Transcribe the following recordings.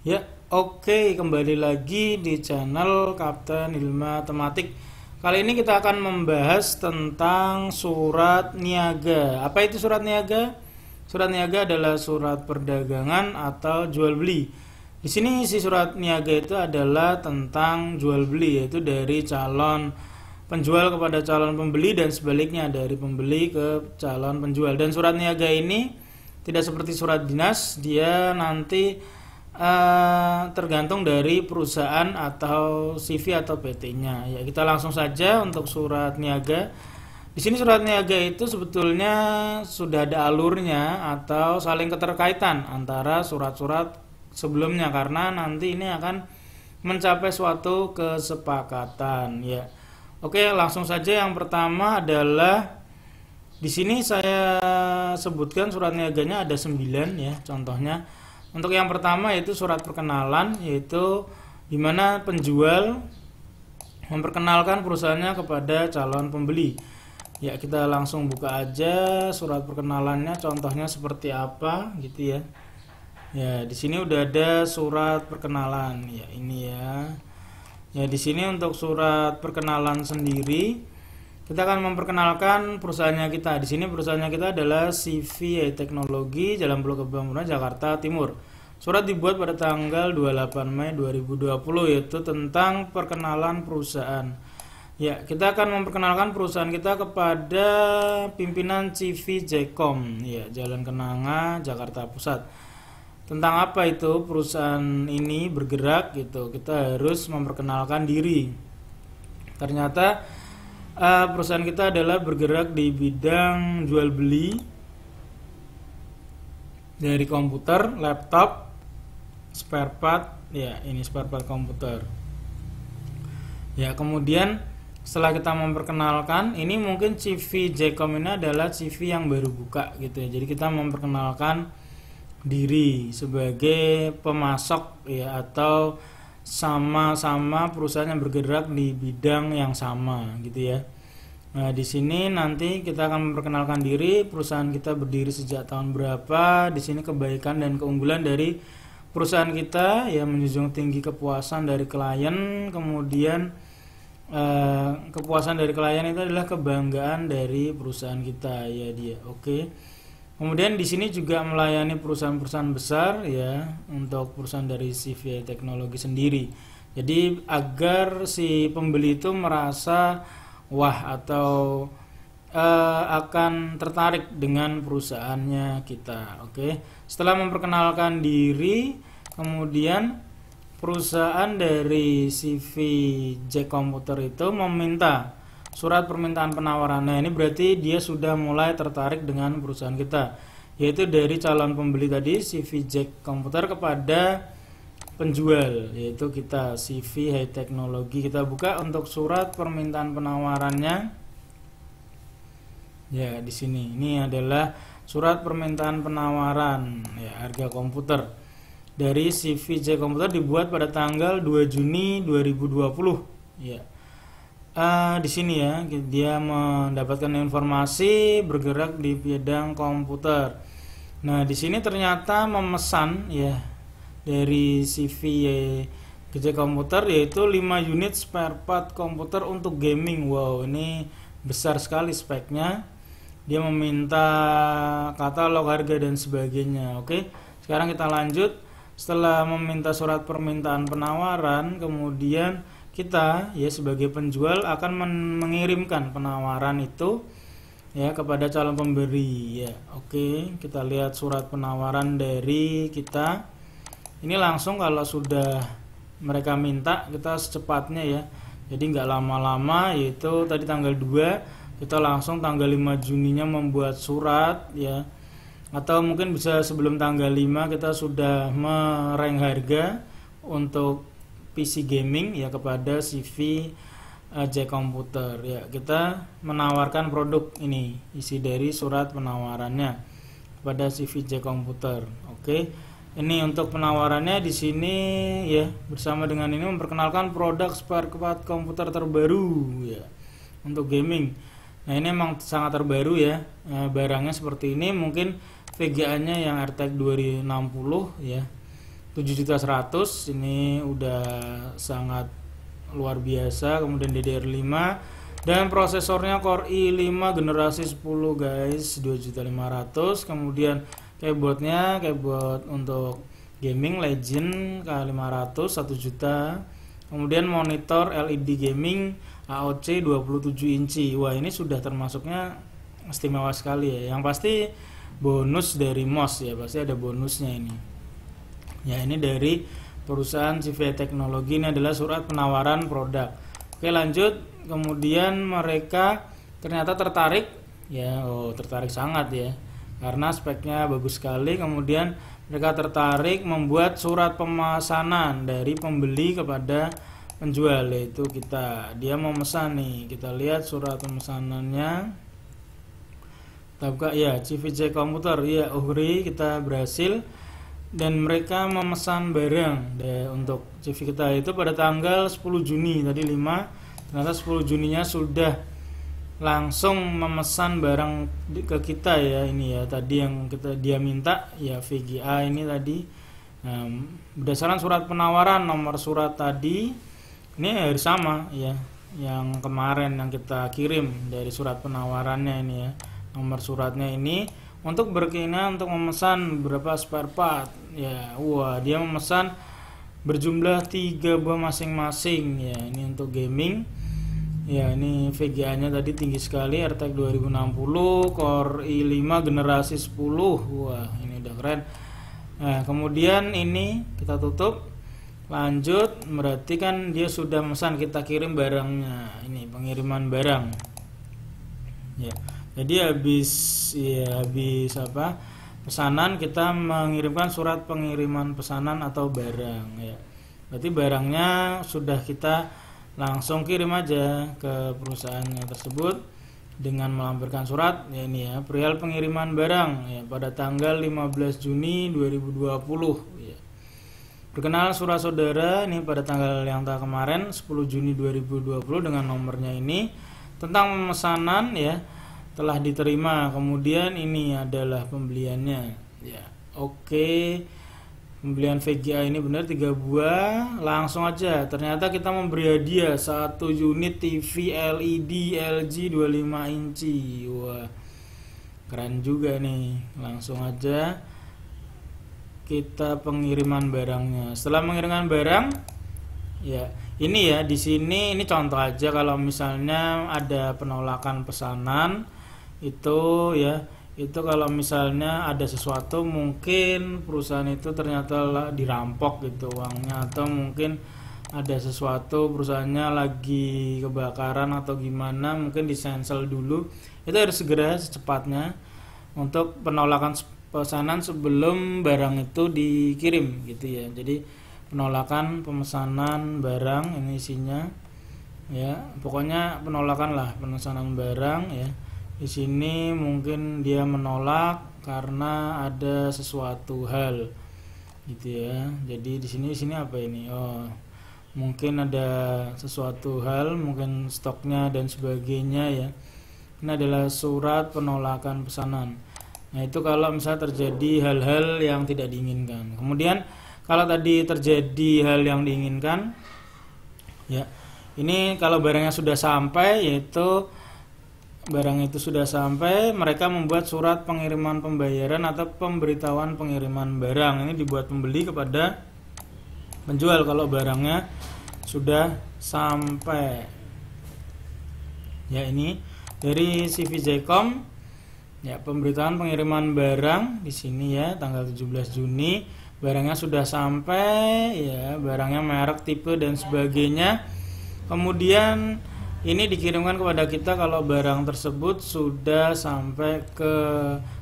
Ya, oke, kembali lagi di channel Kapten Ilma Tematik. Kali ini kita akan membahas tentang surat niaga. Apa itu surat niaga? Surat niaga adalah surat perdagangan atau jual beli. Di sini isi surat niaga itu adalah tentang jual beli, yaitu dari calon penjual kepada calon pembeli dan sebaliknya dari pembeli ke calon penjual. Dan surat niaga ini tidak seperti surat dinas, dia nanti tergantung dari perusahaan atau CV atau PT-nya. Ya, kita langsung saja untuk surat niaga. Di sini surat niaga itu sebetulnya sudah ada alurnya atau saling keterkaitan antara surat-surat sebelumnya karena nanti ini akan mencapai suatu kesepakatan. Ya, oke, langsung saja. Yang pertama adalah di sini saya sebutkan surat niaganya ada 9 ya, contohnya. Untuk yang pertama yaitu surat perkenalan, yaitu di mana penjual memperkenalkan perusahaannya kepada calon pembeli. Ya, kita langsung buka aja surat perkenalannya, contohnya seperti apa gitu ya. Ya, di sini udah ada surat perkenalan. Ya, ini ya. Ya, di sini untuk surat perkenalan sendiri kita akan memperkenalkan perusahaannya kita. Di sini perusahaannya kita adalah CV Teknologi, Jalan Pulau Kebun, Jakarta Timur. Surat dibuat pada tanggal 28 Mei 2020, yaitu tentang perkenalan perusahaan. Ya, kita akan memperkenalkan perusahaan kita kepada pimpinan CV Jecom, ya, Jalan Kenanga, Jakarta Pusat. Tentang apa itu perusahaan ini bergerak gitu, kita harus memperkenalkan diri. Ternyata perusahaan kita adalah bergerak di bidang jual beli dari komputer, laptop, spare part, ya ini spare part komputer. Ya, kemudian setelah kita memperkenalkan, ini mungkin CV Jecom ini adalah CV yang baru buka gitu ya. Jadi kita memperkenalkan diri sebagai pemasok ya, atau sama-sama perusahaan yang bergerak di bidang yang sama gitu ya. Nah, di sini nanti kita akan memperkenalkan diri, perusahaan kita berdiri sejak tahun berapa, di sini kebaikan dan keunggulan dari perusahaan kita ya, menjunjung tinggi kepuasan dari klien, kemudian kepuasan dari klien itu adalah kebanggaan dari perusahaan kita ya dia. Oke. Kemudian di sini juga melayani perusahaan-perusahaan besar ya, untuk perusahaan dari CV Teknologi sendiri. Jadi agar si pembeli itu merasa wah atau akan tertarik dengan perusahaannya kita. Oke. Setelah memperkenalkan diri, kemudian perusahaan dari CV Jack Computer itu meminta surat permintaan penawaran. Nah, ini berarti dia sudah mulai tertarik dengan perusahaan kita, yaitu dari calon pembeli tadi CV Jack Computer kepada penjual, yaitu kita CV High Teknologi. Kita buka untuk surat permintaan penawarannya. Ya, di sini ini adalah surat permintaan penawaran ya, harga komputer dari CV Jack Computer dibuat pada tanggal 2 Juni 2020 ya. Di sini ya, dia mendapatkan informasi bergerak di bidang komputer. Nah, di sini ternyata memesan ya dari CV Jack Computer yaitu 5 unit spare part komputer untuk gaming. Wow, ini besar sekali speknya. Dia meminta katalog, harga dan sebagainya. Oke, sekarang kita lanjut. Setelah meminta surat permintaan penawaran, kemudian kita ya sebagai penjual akan mengirimkan penawaran itu ya kepada calon pemberi ya. Oke, kita lihat surat penawaran dari kita. Ini langsung kalau sudah mereka minta kita secepatnya ya. Jadi nggak lama-lama, yaitu tadi tanggal 2 kita langsung tanggal 5 Juninya membuat surat ya. Atau mungkin bisa sebelum tanggal 5 kita sudah mereng harga untuk PC gaming ya kepada CV Jack Computer ya. Kita menawarkan produk ini, isi dari surat penawarannya kepada CV Jack Computer. Oke. Ini untuk penawarannya di sini ya, bersama dengan ini memperkenalkan produk spare part komputer terbaru ya untuk gaming. Nah, ini memang sangat terbaru ya. Barangnya seperti ini, mungkin VGA-nya yang RTX 2060 ya. 7.100.000, ini udah sangat luar biasa. Kemudian DDR5 dan prosesornya Core i5 generasi 10 guys, 2.500.000. Kemudian keyboardnya keyboard untuk gaming Legend K500 1 juta. Kemudian monitor LED gaming AOC 27 inci. Wah, ini sudah termasuknya istimewa sekali ya. Yang pasti bonus dari MOS ya, pasti ada bonusnya ini. Ya, ini dari perusahaan CVI Teknologi, ini adalah surat penawaran produk. Oke, lanjut. Kemudian mereka ternyata tertarik ya, tertarik sangat ya, karena speknya bagus sekali. Kemudian mereka tertarik membuat surat pemesanan dari pembeli kepada penjual, yaitu kita. Dia mau memesan nih, kita lihat surat pemesanannya. Kita buka ya, CVJ Komputer ya, Uhri, kita berhasil. Dan mereka memesan barang untuk CV kita itu pada tanggal 10 Juni tadi 5. Ternyata 10 Juninya sudah langsung memesan barang ke kita ya, ini ya tadi yang dia minta ya, VGA ini tadi. Nah, berdasarkan surat penawaran, nomor surat tadi ini harus sama ya yang kemarin yang kita kirim dari surat penawarannya ini ya, nomor suratnya ini untuk berkeinginan untuk memesan beberapa spare part ya. Wah, dia memesan berjumlah 3 buah masing-masing ya, ini untuk gaming. Ya, ini VGA-nya tadi tinggi sekali, RTX 2060, Core i5 generasi 10. Wah, ini udah keren. Nah, kemudian ini kita tutup. Lanjut, berarti kan dia sudah memesan, kita kirim barangnya. Ini pengiriman barang. Ya. Jadi habis apa? Pesanan, kita mengirimkan surat pengiriman pesanan atau barang ya. Berarti barangnya sudah kita langsung kirim aja ke perusahaannya tersebut dengan melampirkan surat ya, ini ya, perihal pengiriman barang ya pada tanggal 15 Juni 2020 ya. Perkenal surat saudara ini pada tanggal yang kemarin 10 Juni 2020 dengan nomornya ini tentang pemesanan ya telah diterima. Kemudian ini adalah pembeliannya ya. Oke. Pembelian VGA ini benar 3 buah, langsung aja. Ternyata kita memberi hadiah 1 unit TV LED LG 25 inci. Wah, keren juga nih. Langsung aja kita pengiriman barangnya. Setelah mengirimkan barang, ya ini ya di sini ini contoh aja kalau misalnya ada penolakan pesanan itu ya. Itu kalau misalnya ada sesuatu, mungkin perusahaan itu ternyata dirampok gitu uangnya, atau mungkin ada sesuatu perusahaannya lagi kebakaran atau gimana, mungkin disensel dulu. Itu harus segera secepatnya untuk penolakan pesanan sebelum barang itu dikirim gitu ya. Jadi penolakan pemesanan barang ini isinya ya, pokoknya penolakan lah pemesanan barang ya. Di sini mungkin dia menolak karena ada sesuatu hal gitu ya. Jadi di sini apa ini? Oh, mungkin ada sesuatu hal, mungkin stoknya dan sebagainya ya. Ini adalah surat penolakan pesanan. Nah, itu kalau misalnya terjadi hal-hal yang tidak diinginkan. Kemudian kalau tadi terjadi hal yang diinginkan ya. Ini kalau barangnya sudah sampai, yaitu barang itu sudah sampai, mereka membuat surat pengiriman pembayaran atau pemberitahuan pengiriman barang. Ini dibuat pembeli kepada penjual kalau barangnya sudah sampai. Ya, ini dari CVJcom. Ya, pemberitahuan pengiriman barang di sini ya, tanggal 17 Juni. Barangnya sudah sampai ya, barangnya merek, tipe dan sebagainya. Kemudian ini dikirimkan kepada kita kalau barang tersebut sudah sampai ke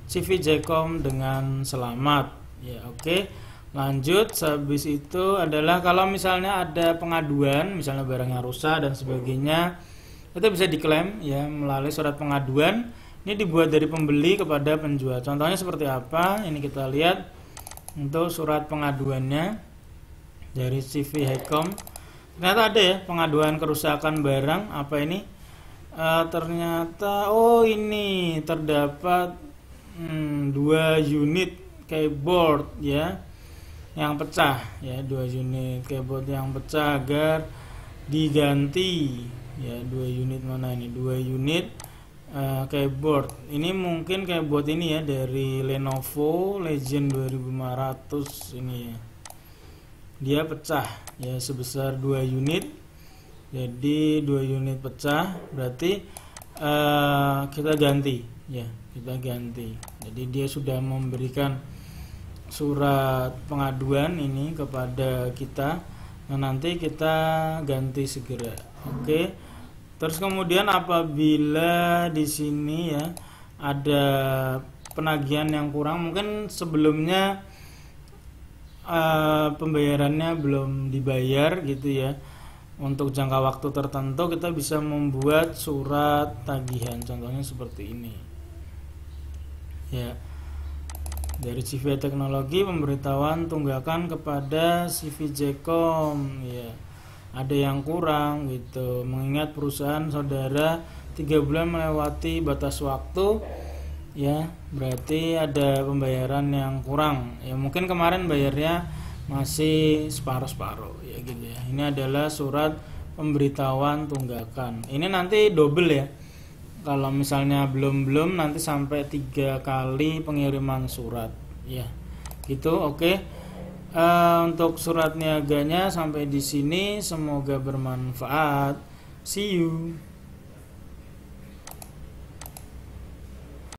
CVJcom dengan selamat. Ya, oke. Lanjut, habis itu adalah kalau misalnya ada pengaduan, misalnya barangnya rusak dan sebagainya, itu bisa diklaim ya melalui surat pengaduan. Ini dibuat dari pembeli kepada penjual. Contohnya seperti apa? Ini kita lihat untuk surat pengaduannya dari CVJcom. Ternyata ada ya pengaduan kerusakan barang. Apa ini? Ternyata ini terdapat 2 unit keyboard ya. yang pecah ya, 2 unit keyboard yang pecah agar diganti ya. 2 unit mana ini, 2 unit keyboard ini, mungkin keyboard ini ya dari Lenovo Legion 2500 ini ya, dia pecah ya sebesar 2 unit. Jadi 2 unit pecah berarti kita ganti ya, kita ganti. Jadi dia sudah memberikan surat pengaduan ini kepada kita. Nah, nanti kita ganti segera. Oke. Terus kemudian apabila di sini ya ada penagihan yang kurang, mungkin sebelumnya pembayarannya belum dibayar gitu ya, untuk jangka waktu tertentu kita bisa membuat surat tagihan, contohnya seperti ini ya. Dari CVI Teknologi, pemberitahuan tunggakan kepada CVJcom ya, ada yang kurang gitu, mengingat perusahaan saudara 3 bulan melewati batas waktu ya, berarti ada pembayaran yang kurang ya, mungkin kemarin bayarnya masih separuh-separuh ya gitu ya. Ini adalah surat pemberitahuan tunggakan. Ini nanti double ya, kalau misalnya belum nanti sampai 3 kali pengiriman surat ya gitu. Oke. Untuk surat niaganya sampai di sini, semoga bermanfaat. See you.